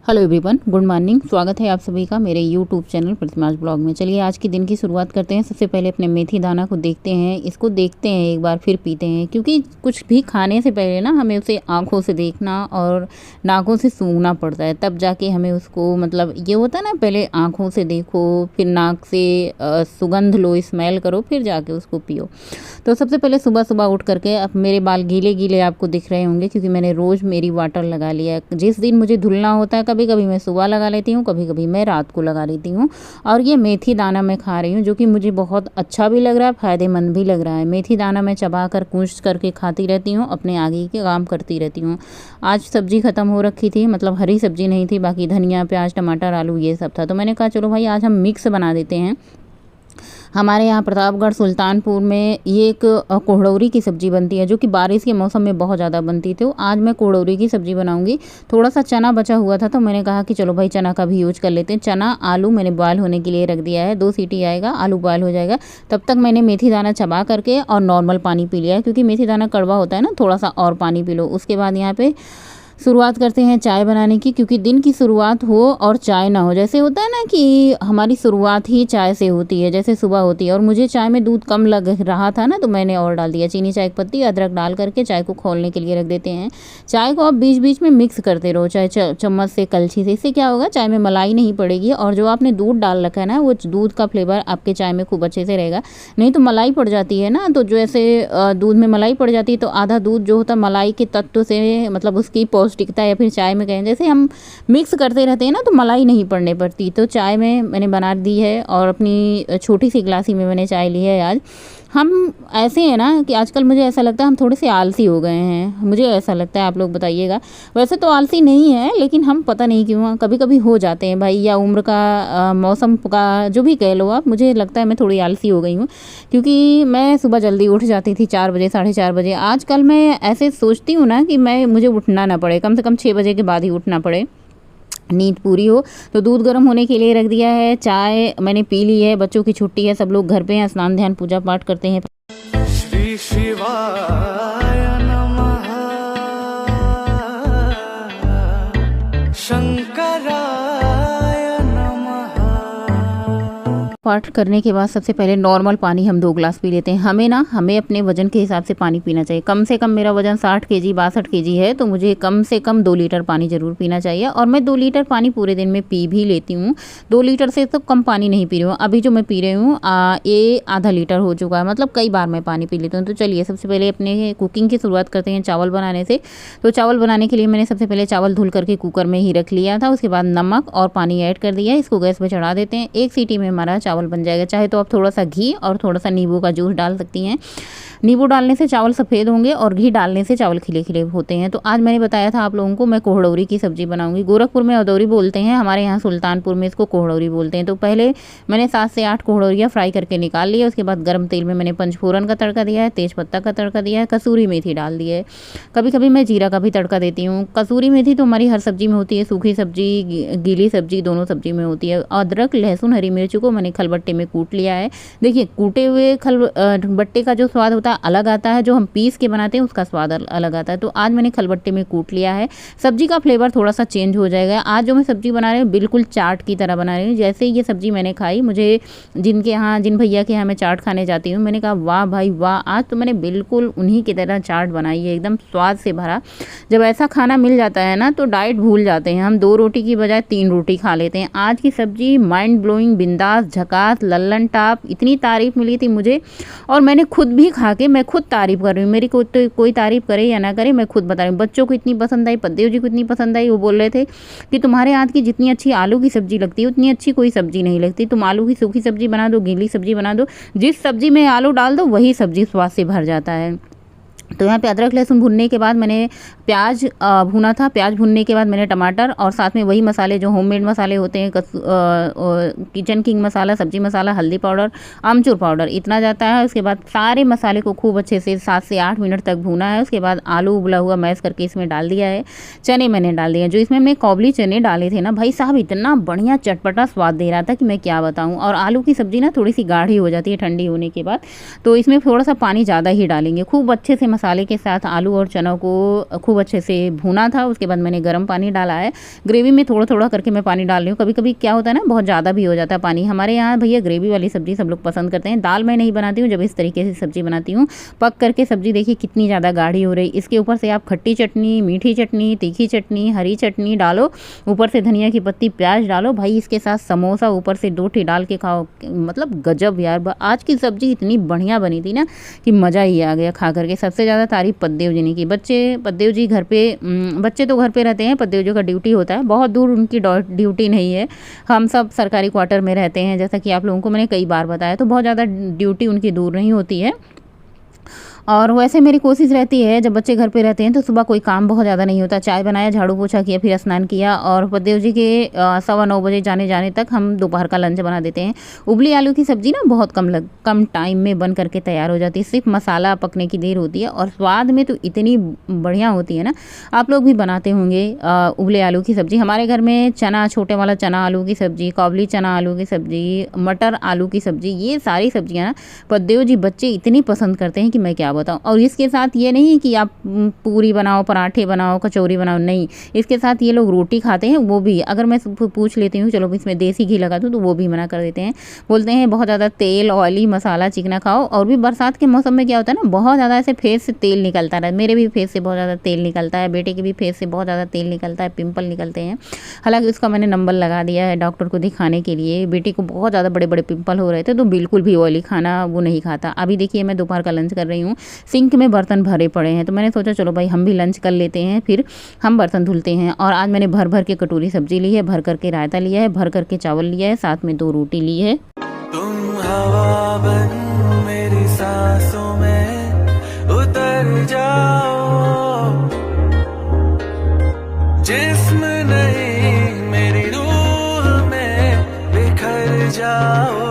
Hello everyone, good morning. स्वागत है आप सभी का मेरे यूट्यूब चैनल प्रतिमाज ब्लॉग में। चलिए आज के दिन की शुरुआत करते हैं। सबसे पहले अपने मेथी दाना को देखते हैं, इसको देखते हैं एक बार, फिर पीते हैं। क्योंकि कुछ भी खाने से पहले ना हमें उसे आंखों से देखना और नाकों से सूंघना पड़ता है, तब जाके हमें उसको, मतलब ये होता है ना, पहले आंखों से देखो, फिर नाक से सुगंध लो, स्मेल करो, फिर जाके उसको पियो। तो सबसे पहले सुबह सुबह उठ करके, अब मेरे बाल गीले गीले आपको दिख रहे होंगे क्योंकि मैंने रोज़ मेरी वाटर लगा लिया है। जिस दिन मुझे धुलना होता है, कभी कभी मैं सुबह लगा लेती हूँ, कभी कभी मैं रात को लगा लेती हूँ। और ये मेथी दाना मैं खा रही हूँ, जो कि मुझे बहुत अच्छा भी लग रहा है, फ़ायदेमंद भी लग रहा है। मेथी दाना मैं चबा कर कूच करके खाती रहती हूँ, अपने आगे के काम करती रहती हूँ। आज सब्ज़ी ख़त्म हो रखी थी, मतलब हरी सब्ज़ी नहीं थी, बाकी धनिया प्याज टमाटर आलू ये सब था। तो मैंने कहा चलो भाई आज हम मिक्स बना देते हैं। हमारे यहाँ प्रतापगढ़ सुल्तानपुर में ये एक कोहड़ौरी की सब्ज़ी बनती है, जो कि बारिश के मौसम में बहुत ज़्यादा बनती थी। तो आज मैं कोहड़ौरी की सब्ज़ी बनाऊंगी। थोड़ा सा चना बचा हुआ था, तो मैंने कहा कि चलो भाई चना का भी यूज कर लेते हैं। चना आलू मैंने बॉयल होने के लिए रख दिया है, 2 सीटी आएगा, आलू बॉयल हो जाएगा। तब तक मैंने मेथी दाना चबा करके और नॉर्मल पानी पी लिया है, क्योंकि मेथी दाना कड़वा होता है ना, थोड़ा सा और पानी पी लो। उसके बाद यहाँ पे शुरुआत करते हैं चाय बनाने की, क्योंकि दिन की शुरुआत हो और चाय ना हो। जैसे होता है ना कि हमारी शुरुआत ही चाय से होती है, जैसे सुबह होती है। और मुझे चाय में दूध कम लग रहा था ना, तो मैंने और डाल दिया चीनी, चाय की पत्ती, अदरक डाल करके चाय को खोलने के लिए रख देते हैं। चाय को आप बीच बीच में मिक्स करते रहो, चाहे चम्मच से, कलछी से। इससे क्या होगा, चाय में मलाई नहीं पड़ेगी, और जो आपने दूध डाल रखा है ना, वो दूध का फ्लेवर आपके चाय में खूब अच्छे से रहेगा। नहीं तो मलाई पड़ जाती है ना, तो जो ऐसे दूध में मलाई पड़ जाती है, तो आधा दूध जो होता है मलाई के तत्व से, मतलब उसकी पौष्टिकता, या फिर चाय में कहें, जैसे हम मिक्स करते रहते हैं ना, तो मलाई नहीं पड़ने पड़ती। तो चाय में मैंने बना दी है, और अपनी छोटी सी गिलासी में मैंने चाय ली है। आज हम ऐसे हैं ना कि आजकल मुझे ऐसा लगता है हम थोड़े से आलसी हो गए हैं, मुझे ऐसा लगता है, आप लोग बताइएगा। वैसे तो आलसी नहीं है, लेकिन हम पता नहीं क्यों कभी कभी हो जाते हैं भाई, या उम्र का, मौसम का, जो भी कह लो आप। मुझे लगता है मैं थोड़ी आलसी हो गई हूँ, क्योंकि मैं सुबह जल्दी उठ जाती थी 4 बजे, 4:30 बजे। आजकल मैं ऐसे सोचती हूँ ना कि मुझे उठना ना पड़े, कम से कम 6 बजे के बाद ही उठना पड़े, नींद पूरी हो। तो दूध गर्म होने के लिए रख दिया है, चाय मैंने पी ली है। बच्चों की छुट्टी है, सब लोग घर पे हैं, स्नान ध्यान पूजा पाठ करते हैं। श्री शिवाय नमः, शंकराय पाठ करने के बाद सबसे पहले नॉर्मल पानी हम 2 गिलास पी लेते हैं। हमें अपने वजन के हिसाब से पानी पीना चाहिए। कम से कम मेरा वजन 60 केजी 62 केजी है, तो मुझे कम से कम 2 लीटर पानी ज़रूर पीना चाहिए। और मैं 2 लीटर पानी पूरे दिन में पी भी लेती हूँ। 2 लीटर से तो कम पानी नहीं पी रही हूँ। अभी जो मैं पी रही हूँ ये आधा लीटर हो चुका है, मतलब कई बार मैं पानी पी लेती हूँ। तो चलिए सबसे पहले अपने कुकिंग की शुरुआत करते हैं, चावल बनाने से। तो चावल बनाने के लिए मैंने सबसे पहले चावल धुल करके कुकर में ही रख लिया था। उसके बाद नमक और पानी ऐड कर दिया, इसको गैस पर चढ़ा देते हैं। 1 सीटी में हमारा चावल बन जाएगा। चाहे तो आप थोड़ा सा घी और थोड़ा सा नींबू का जूस डाल सकती हैं। नींबू डालने से चावल सफ़ेद होंगे, और घी डालने से चावल खिले खिले होते हैं। तो आज मैंने बताया था आप लोगों को, मैं कोहड़ौरी की सब्ज़ी बनाऊंगी। गोरखपुर में अदौरी बोलते हैं, हमारे यहाँ सुल्तानपुर में इसको कोहड़ौरी बोलते हैं। तो पहले मैंने 7 से 8 कोहड़ौरियाँ फ्राई करके निकाल ली है। उसके बाद गर्म तेल में मैंने पंचफोरन का तड़का दिया है, तेज़पत्ता का तड़का दिया है, कसूरी मेथी डाल दी है। कभी कभी मैं जीरा का भी तड़का देती हूँ। कसूरी मेथी तो हमारी हर सब्जी में होती है, सूखी सब्जी, गीली सब्जी, दोनों सब्जी में होती है। अदरक लहसुन हरी मिर्च को मैंने खलबट्टे में कूट लिया है। देखिए, कूटे हुए खलबट्टे का जो स्वाद होता है अलग आता है, जो हम पीस के बनाते हैं उसका स्वाद अलग आता है। तो आज मैंने खलबट्टे में कूट लिया है। सब्जी का फ्लेवर थोड़ा सा चेंज हो जाएगा। आज जो मैं सब्जी बना रही हूँ बिल्कुल चाट की तरह बना रही हूँ। जैसे ये सब्जी मैंने खाई, मुझे जिन भैया के यहाँ मैं चाट खाने जाती हूँ, मैंने कहा वाह भाई वाह, आज तो मैंने बिल्कुल उन्हीं की तरह चाट बनाई है, एकदम स्वाद से भरा। जब ऐसा खाना मिल जाता है ना, तो डाइट भूल जाते हैं हम। 2 रोटी की बजाय 3 रोटी खा लेते हैं। आज की सब्जी माइंड ब्लोइंग, बिंदास, झकास, लल्लन टाप, इतनी तारीफ मिली थी मुझे, और मैंने खुद भी खा के मैं खुद तारीफ कर रही हूँ। मेरी कोई तारीफ करे या ना करे, मैं खुद बता रही हूँ। बच्चों को इतनी पसंद आई, पद्देव जी को इतनी पसंद आई। वो बोल रहे थे कि तुम्हारे हाथ की जितनी अच्छी आलू की सब्जी लगती है, उतनी अच्छी कोई सब्जी नहीं लगती। तुम आलू की सूखी सब्जी बना दो, गीली सब्जी बना दो, जिस सब्जी में आलू डाल दो वही सब्जी स्वाद से भर जाता है। तो यहाँ पे अदरक लहसुन भुनने के बाद मैंने प्याज भुना था। प्याज भुनने के बाद मैंने टमाटर, और साथ में वही मसाले जो होममेड मसाले होते हैं, किचन किंग मसाला, सब्जी मसाला, हल्दी पाउडर, आमचूर पाउडर, इतना जाता है। उसके बाद सारे मसाले को खूब अच्छे से 7 से 8 मिनट तक भूना है। उसके बाद आलू उबला हुआ मैश करके इसमें डाल दिया है। चने मैंने डाल दिए, जो इसमें मैं काबुली चने डाले थे ना भाई साहब, इतना बढ़िया चटपटा स्वाद दे रहा था कि मैं क्या बताऊँ। और आलू की सब्ज़ी ना थोड़ी सी गाढ़ी हो जाती है ठंडी होने के बाद, तो इसमें थोड़ा सा पानी ज़्यादा ही डालेंगे। खूब अच्छे से मसाले के साथ आलू और चना को खूब अच्छे से भूना था। उसके बाद मैंने गर्म पानी डाला है। ग्रेवी में थोड़ा थोड़ा करके मैं पानी डाल रही हूँ। कभी कभी क्या होता है ना, बहुत ज़्यादा भी हो जाता है पानी। हमारे यहाँ भैया ग्रेवी वाली सब्जी सब लोग पसंद करते हैं। दाल मैं नहीं बनाती हूँ, जब इस तरीके से सब्जी बनाती हूँ। पक करके सब्जी देखिए कितनी ज़्यादा गाढ़ी हो रही। इसके ऊपर से आप खट्टी चटनी, मीठी चटनी, तीखी चटनी, हरी चटनी डालो, ऊपर से धनिया की पत्ती, प्याज डालो भाई, इसके साथ समोसा ऊपर से 2 ठी डाल के खाओ। मतलब गजब यार, आज की सब्जी इतनी बढ़िया बनी थी ना कि मज़ा ही आ गया खा करके। सबसे ज़्यादा तारीफ पद्देव जी ने की। पद्देव जी घर पे, बच्चे तो घर पे रहते हैं, पद्देव जी का ड्यूटी होता है, बहुत दूर उनकी ड्यूटी नहीं है। हम सब सरकारी क्वार्टर में रहते हैं, जैसा कि आप लोगों को मैंने कई बार बताया, तो बहुत ज़्यादा ड्यूटी उनकी दूर नहीं होती है। और वैसे मेरी कोशिश रहती है जब बच्चे घर पे रहते हैं तो सुबह कोई काम बहुत ज़्यादा नहीं होता, चाय बनाया, झाड़ू पोछा किया, फिर स्नान किया, और पद्देव जी के 9:15 बजे जाने तक हम दोपहर का लंच बना देते हैं। उबली आलू की सब्ज़ी ना बहुत कम टाइम में बन करके तैयार हो जाती है। सिर्फ मसाला पकने की देर होती है और स्वाद में तो इतनी बढ़िया होती है ना। आप लोग भी बनाते होंगे उबले आलू की सब्ज़ी। हमारे घर में चना, छोटे वाला चना आलू की सब्ज़ी, काबुली चना आलू की सब्ज़ी, मटर आलू की सब्ज़ी, ये सारी सब्जियाँ ना पद्देव जी बच्चे इतनी पसंद करते हैं कि मैं क्या बताऊं। और इसके साथ ये नहीं कि आप पूरी बनाओ, पराठे बनाओ, कचौरी बनाओ, नहीं, इसके साथ ये लोग रोटी खाते हैं। वो भी अगर मैं पूछ लेती हूँ चलो इसमें देसी घी लगा दूँ तो वो भी मना कर देते हैं। बोलते हैं बहुत ज़्यादा तेल, ऑयली, मसाला चिकना खाओ। और भी बरसात के मौसम में क्या होता है ना, बहुत ज़्यादा ऐसे फेस से तेल निकलता है। मेरे भी फेस से बहुत ज़्यादा तेल निकलता है, बेटे के भी फेस से बहुत ज़्यादा तेल निकलता है, पिंपल निकलते हैं। हालांकि उसका मैंने नंबर लगा दिया है डॉक्टर को दिखाने के लिए। बेटे को बहुत ज़्यादा बड़े बड़े पिंपल हो रहे थे, तो बिल्कुल भी ऑयली खाना वो नहीं खाता। अभी देखिए मैं दोपहर का लंच कर रही हूँ, सिंक में बर्तन भरे पड़े हैं, तो मैंने सोचा चलो भाई हम भी लंच कर लेते हैं, फिर हम बर्तन धुलते हैं। और आज मैंने भर भर के कटोरी सब्जी ली है, भर करके रायता लिया है, भर करके चावल लिया है, साथ में 2 रोटी ली है। तुम हवा बन मेरी सांसों में उतर जाओ, जिस्म नहीं मेरी रूह में बिखर जाओ।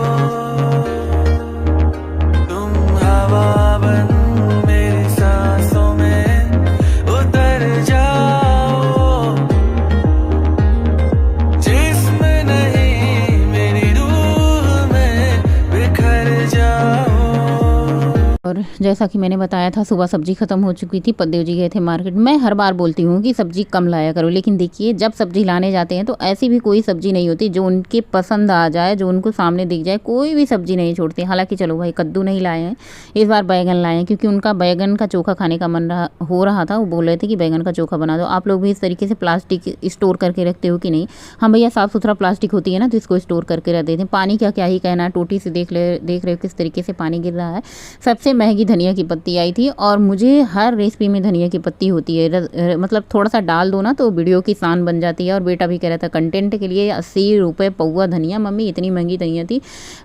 और जैसा कि मैंने बताया था सुबह सब्जी खत्म हो चुकी थी, पद्देव जी गए थे मार्केट। मैं हर बार बोलती हूँ कि सब्जी कम लाया करो, लेकिन देखिए जब सब्जी लाने जाते हैं तो ऐसी भी कोई सब्जी नहीं होती जो उनके पसंद आ जाए, जो उनको सामने दिख जाए, कोई भी सब्जी नहीं छोड़ते। हालांकि चलो भाई कद्दू नहीं लाए हैं, इस बार बैगन लाए हैं, क्योंकि उनका बैगन का चोखा खाने का मन हो रहा था। वो बोल रहे थे कि बैगन का चोखा बना दो। आप लोग भी इस तरीके से प्लास्टिक स्टोर करके रखते हो कि नहीं? हम भैया साफ़ सुथरा प्लास्टिक होती है ना, तो इसको स्टोर करके रख देते हैं। पानी का क्या ही कहना, टोटी से देख रहे हो किस तरीके से पानी गिर रहा है। सबसे महंगी धनिया की पत्ती आई थी, और मुझे हर रेसिपी में धनिया की पत्ती होती है, मतलब थोड़ा सा डाल दो ना तो वीडियो की शान बन जाती है। और बेटा भी कह रहा था कंटेंट के लिए 80 रुपये पौवा धनिया, मम्मी इतनी महंगी धनिया थी।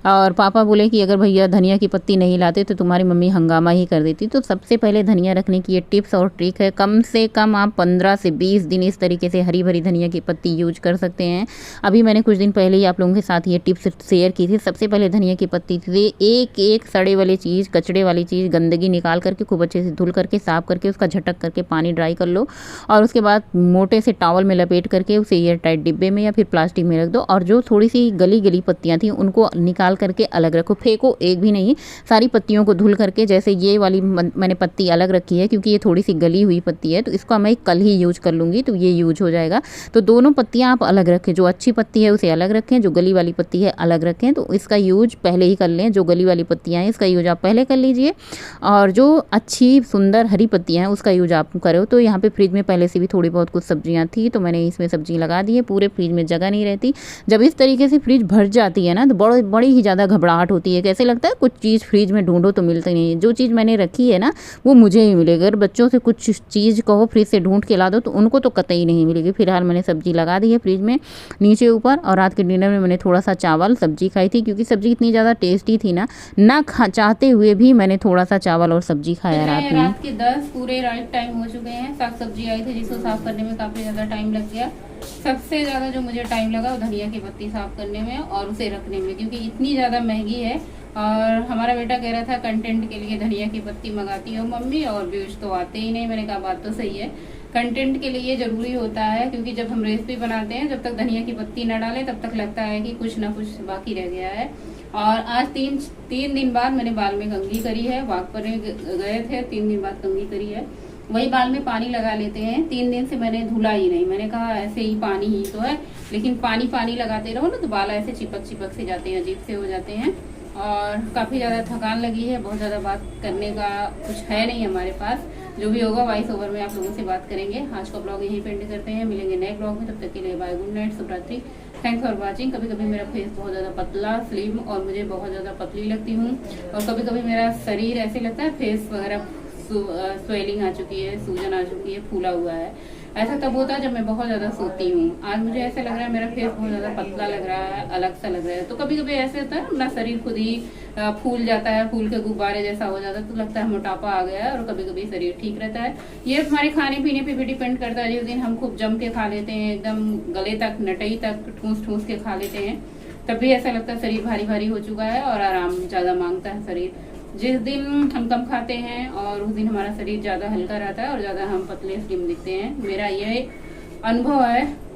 और पापा बोले कि अगर भैया धनिया की पत्ती नहीं लाते तो तुम्हारी मम्मी हंगामा ही कर देती। तो सबसे पहले धनिया रखने की ये टिप्स और ट्रिक है। कम से कम आप 15 से 20 दिन इस तरीके से हरी भरी धनिया की पत्ती यूज कर सकते हैं। अभी मैंने कुछ दिन पहले ही आप लोगों के साथ ये टिप्स शेयर की थी। सबसे पहले धनिया की पत्ती से एक सड़े वाली चीज़, कचड़े वाली चीज़, गंदगी निकाल करके खूब अच्छे से धुल करके साफ करके उसका झटक करके पानी ड्राई कर लो। और उसके बाद मोटे से टॉवल में लपेट करके उसे एयर टाइट डिब्बे में या फिर प्लास्टिक में रख दो। और जो थोड़ी सी गली गली पत्तियां थी उनको निकाल करके अलग रखो, फेंको एक भी नहीं। सारी पत्तियों को धुल करके, जैसे ये वाली मैंने पत्ती अलग रखी है क्योंकि ये थोड़ी सी गली हुई पत्ती है, तो इसको मैं कल ही यूज कर लूँगी, तो ये यूज हो जाएगा। तो दोनों पत्तियाँ आप अलग रखें, जो अच्छी पत्ती है उसे अलग रखें, जो गली वाली पत्ती है अलग रखें। तो इसका यूज पहले ही कर लें, जो गली वाली पत्तियाँ हैं इसका यूज आप पहले कर लीजिए, और जो अच्छी सुंदर हरी पत्तियां हैं उसका यूज आप करो। तो यहाँ पे फ्रिज में पहले से भी थोड़ी बहुत कुछ सब्जियां थी, तो मैंने इसमें सब्जी लगा दी है। पूरे फ्रिज में जगह नहीं रहती। जब इस तरीके से फ्रिज भर जाती है ना तो बड़ी ही ज़्यादा घबराहट होती है। कैसे लगता है कुछ चीज़ फ्रिज में ढूंढो तो मिलती नहीं है। जो चीज़ मैंने रखी है ना वो मुझे ही मिलेगी। अगर बच्चों से कुछ चीज़ कहो फ्रिज से ढूंढ के ला दो तो उनको तो कतई नहीं मिलेगी। फिलहाल मैंने सब्जी लगा दी है फ्रिज में नीचे ऊपर। और रात के डिनर में मैंने थोड़ा सा चावल सब्जी खाई थी, क्योंकि सब्जी इतनी ज़्यादा टेस्टी थी ना चाहते हुए भी मैंने थोड़ा सा चावल और सब्जी खाया रात में। रात के 10 पूरे राइट टाइम हो चुके हैं। साग सब्जी आई थी जिसको साफ करने में काफ़ी ज़्यादा टाइम लग गया। सबसे ज़्यादा जो मुझे टाइम लगा वो धनिया की पत्ती साफ करने में और उसे रखने में, क्योंकि इतनी ज़्यादा महंगी है। और हमारा बेटा कह रहा था कंटेंट के लिए धनिया की पत्ती मंगाती हो मम्मी, और व्यूज तो आते ही नहीं। मैंने कहा बात तो सही है, कंटेंट के लिए ज़रूरी होता है, क्योंकि जब हम रेसिपी बनाते हैं जब तक धनिया की पत्ती न डालें तब तक लगता है कि कुछ ना कुछ बाकी रह गया है। और आज तीन दिन बाद मैंने बाल में कंघी करी है। वॉक पर गए थे, 3 दिन बाद कंघी करी है। वही बाल में पानी लगा लेते हैं। 3 दिन से मैंने धुला ही नहीं, मैंने कहा ऐसे ही पानी ही तो है, लेकिन पानी लगाते रहो ना तो बाल ऐसे चिपक से जाते हैं, अजीब से हो जाते हैं। और काफ़ी ज़्यादा थकान लगी है, बहुत ज़्यादा बात करने का कुछ है नहीं हमारे पास। जो भी होगा वॉइस ओवर में आप लोगों से बात करेंगे। आज का ब्लॉग यहीं पे एंड करते हैं, मिलेंगे नए ब्लॉग में, तब तक के लिए बाय, गुड नाइट, शुभ रात्रि, थैंक्स फॉर वॉचिंग। कभी कभी मेरा फेस बहुत ज़्यादा पतला स्लिम और मुझे बहुत ज़्यादा पतली लगती हूँ, और कभी कभी मेरा शरीर ऐसे लगता है फेस वगैरह स्वेलिंग आ चुकी है, सूजन आ चुकी है, फूला हुआ है। ऐसा तब होता है जब मैं बहुत ज़्यादा सोती हूँ। आज मुझे ऐसा लग रहा है मेरा फेस बहुत ज़्यादा पतला लग रहा है, अलग सा लग रहा है। तो कभी कभी ऐसे होता है अपना शरीर खुद ही फूल जाता है, फूल के गुब्बारे जैसा हो जाता है, तो लगता है मोटापा आ गया है। और कभी कभी शरीर ठीक रहता है। ये हमारे खाने पीने पे भी डिपेंड करता है। जिस दिन हम खूब जम के खा लेते हैं, एकदम गले तक नटई तक ठूस के खा लेते हैं, तब भी ऐसा लगता है शरीर भारी भारी हो चुका है और आराम ज़्यादा मांगता है शरीर। जिस दिन हम कम खाते हैं और उस दिन हमारा शरीर ज़्यादा हल्का रहता है और ज़्यादा हम पतले स्लिम दिखते हैं। मेरा ये अनुभव है।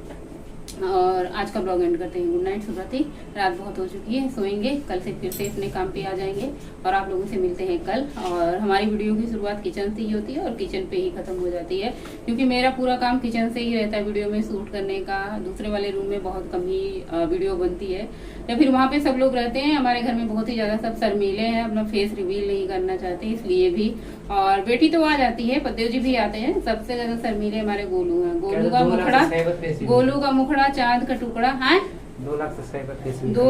और आज का ब्लॉग एंड करते हैं, गुड नाइट, शुभ रात्रि। रात बहुत हो चुकी है, सोएंगे, कल से फिर से अपने काम पे आ जाएंगे और आप लोगों से मिलते हैं कल। और हमारी वीडियो की शुरुआत किचन से ही होती है और किचन पे ही खत्म हो जाती है, क्योंकि मेरा पूरा काम किचन से ही रहता है। वीडियो में शूट करने का दूसरे वाले रूम में बहुत कम ही वीडियो बनती है, या फिर वहाँ पे सब लोग रहते हैं। हमारे घर में बहुत ही ज्यादा सब शर्मीले हैं, अपना फेस रिवील नहीं करना चाहते, इसलिए भी। और बेटी तो आ जाती है, पतिदेव जी भी आते हैं। सबसे ज्यादा शर्मीले हमारे गोलू हैं। गोलू का मुखड़ा चांद का टुकड़ा है। 2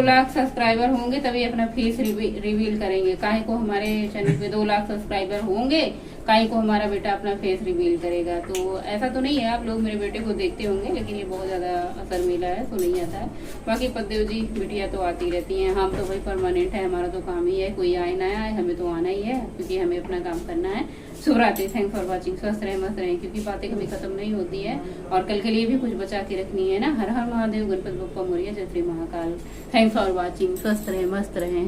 लाख सब्सक्राइबर होंगे तभी अपना फेस रिवील करेंगे। काहे को हमारे चैनल पे 2 लाख सब्सक्राइबर होंगे, काहे को हमारा बेटा अपना फेस रिवील करेगा। तो ऐसा तो नहीं है, आप लोग मेरे बेटे को देखते होंगे, लेकिन ये बहुत ज्यादा शर्मीला है, तो नहीं आता है। बाकी पतिदेव जी बिटिया तो आती रहती हैं। हम तो भाई परमानेंट है, हमारा तो काम ही है, कोई आए ना आए हमें तो आना ही है, क्योंकि हमें अपना काम करना है। शुभ रात्रि, थैंक्स फॉर वॉचिंग। स्वस्थ रहे, मस्त रहे, क्योंकि बातें कभी खत्म नहीं होती है और कल के लिए भी कुछ बचा के रखनी है ना। हर हर महादेव, गणपति बप्पा मोरिया, जय Shri Mahakal. Thanks for watching, स्वस्थ रहे, मस्त रहे।